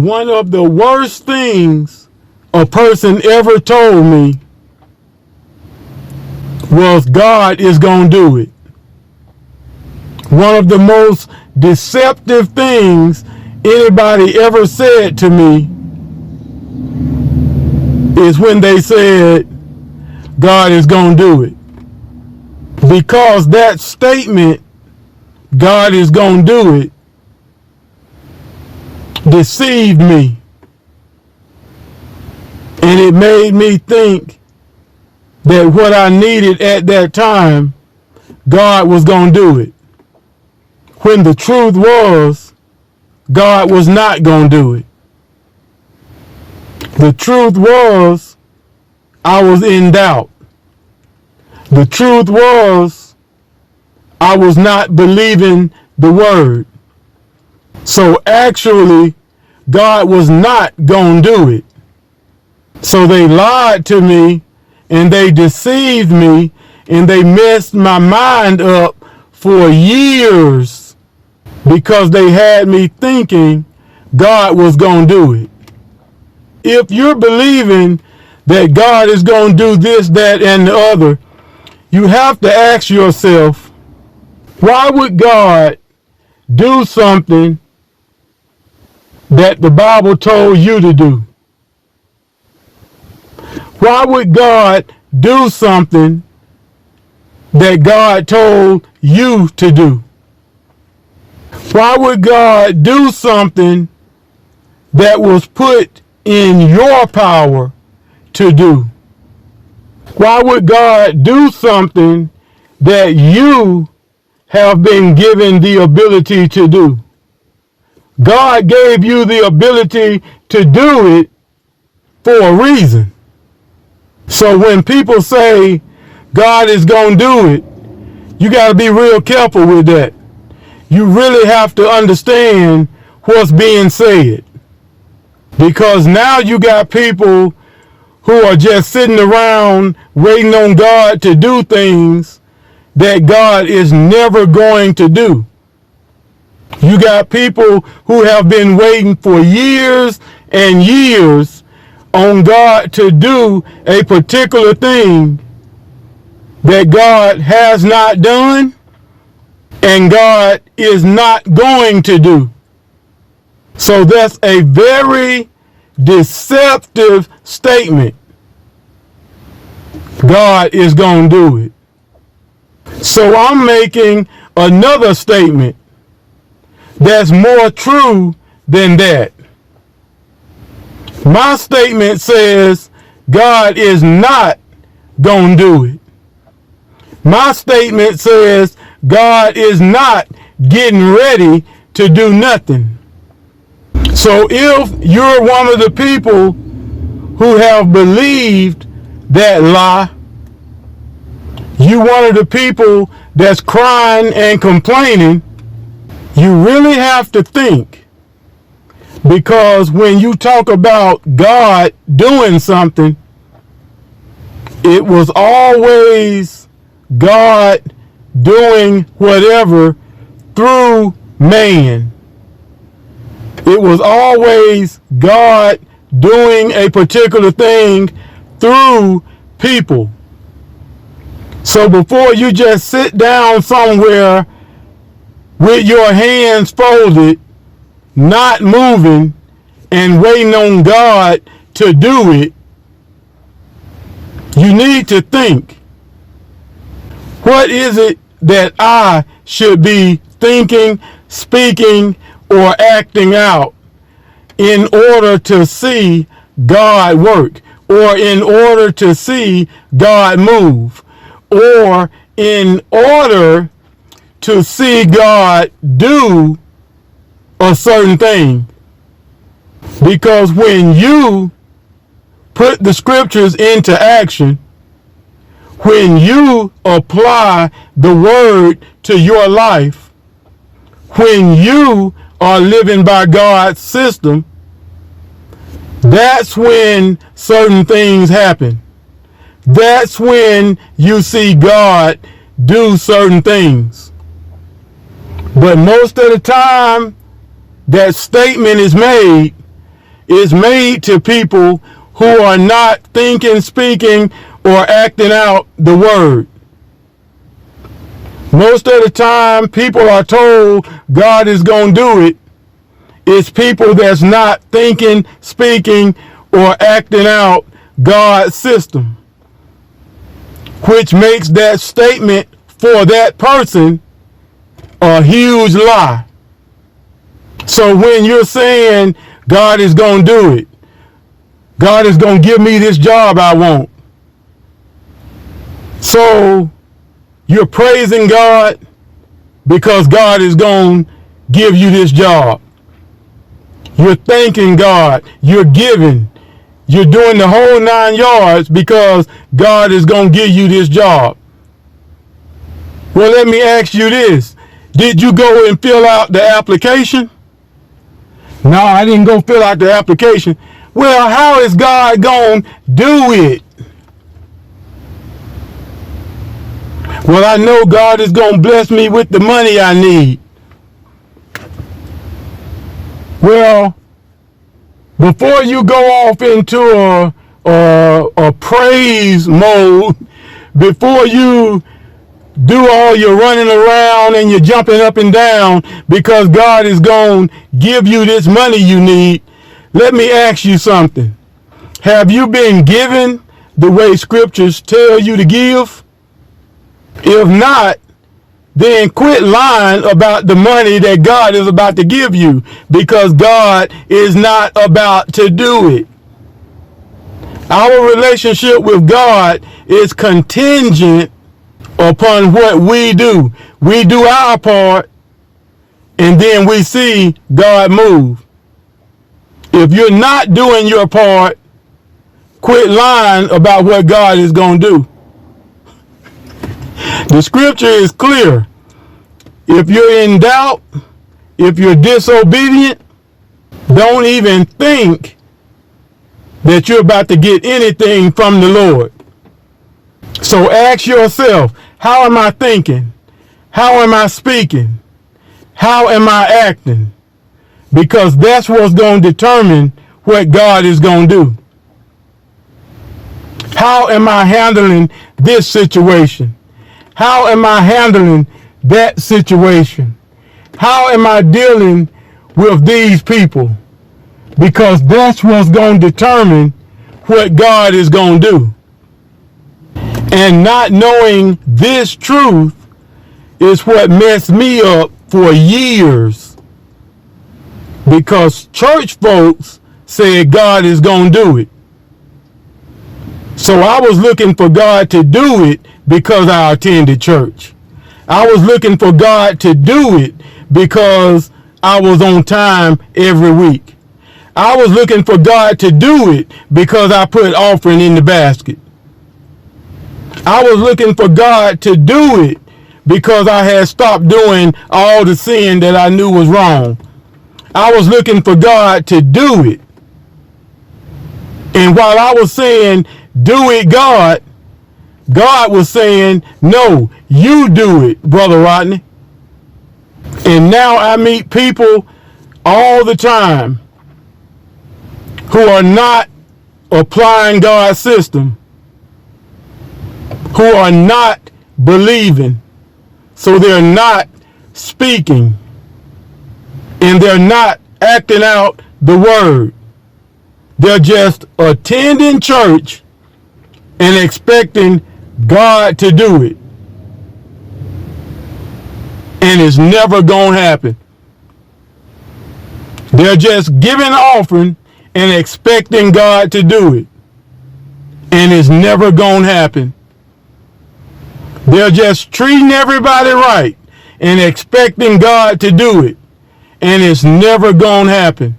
One of the worst things a person ever told me was God is going to do it. One of the most deceptive things anybody ever said to me is when they said God is going to do it. Because that statement, God is going to do it, deceived me. And it made me think that what I needed at that time, God was going to do it. When the truth was, God was not going to do it. The truth was, I was in doubt. The truth was, I was not believing the word. So actually, God was not going to do it. So they lied to me, and they deceived me, and they messed my mind up for years because they had me thinking God was going to do it. If you're believing that God is going to do this, that, and the other, you have to ask yourself, why would God do something that the Bible told you to do? Why would God do something that God told you to do? Why would God do something that was put in your power to do? Why would God do something that you have been given the ability to do? God gave you the ability to do it for a reason. So when people say God is going to do it, you got to be real careful with that. You really have to understand what's being said. Because now you got people who are just sitting around waiting on God to do things that God is never going to do. You got people who have been waiting for years and years on God to do a particular thing that God has not done and God is not going to do. So that's a very deceptive statement. God is going to do it. So I'm making another statement that's more true than that. My statement says God is not going to do it. My statement says God is not getting ready to do nothing. So if you're one of the people who have believed that lie, you one of the people that's crying and complaining, you really have to think. Because when you talk about God doing something, it was always God doing whatever through man. It was always God doing a particular thing through people. So before you just sit down somewhere with your hands folded, not moving, and waiting on God to do it, you need to think, what is it that I should be thinking, speaking, or acting out in order to see God work, or in order to see God move, or in order to see God do a certain thing? Because when you put the scriptures into action, when you apply the word to your life, when you are living by God's system, that's when certain things happen. That's when you see God do certain things. But most of the time that statement is made, is made to people who are not thinking, speaking, or acting out the word. Most of the time, people are told God is going to do it. It's people that's not thinking, speaking, or acting out God's system, which makes that statement for that person a huge lie. So when you're saying God is going to do it, God is going to give me this job I want, so you're praising God because God is going to give you this job. You're thanking God. You're giving. You're doing the whole 9 yards because God is going to give you this job. Well, let me ask you this. Did you go and fill out the application? No, I didn't go fill out the application. Well, how is God going to do it? Well, I know God is going to bless me with the money I need. Well, before you go off into a praise mode, before you do all your running around and you're jumping up and down because God is going to give you this money you need, let me ask you something. Have you been given the way scriptures tell you to give? If not, then quit lying about the money that God is about to give you, because God is not about to do it. Our relationship with God is contingent upon what we do. We do our part, and then we see God move. If you're not doing your part, quit lying about what God is going to do. The scripture is clear. If you're in doubt, if you're disobedient, don't even think that you're about to get anything from the Lord. So ask yourself, how am I thinking? How am I speaking? How am I acting? Because that's what's going to determine what God is going to do. How am I handling this situation? How am I handling that situation? How am I dealing with these people? Because that's what's going to determine what God is going to do. And not knowing this truth is what messed me up for years. Because church folks said God is going to do it. So I was looking for God to do it because I attended church. I was looking for God to do it because I was on time every week. I was looking for God to do it because I put offering in the basket. I was looking for God to do it because I had stopped doing all the sin that I knew was wrong. I was looking for God to do it. And while I was saying, do it, God, God was saying, no, you do it, Brother Rodney. And now I meet people all the time who are not applying God's system, who are not believing, so they're not speaking, and they're not acting out the word. They're just attending church and expecting God to do it. And it's never going to happen. They're just giving an offering and expecting God to do it. And it's never going to happen. They're just treating everybody right and expecting God to do it. And it's never going to happen.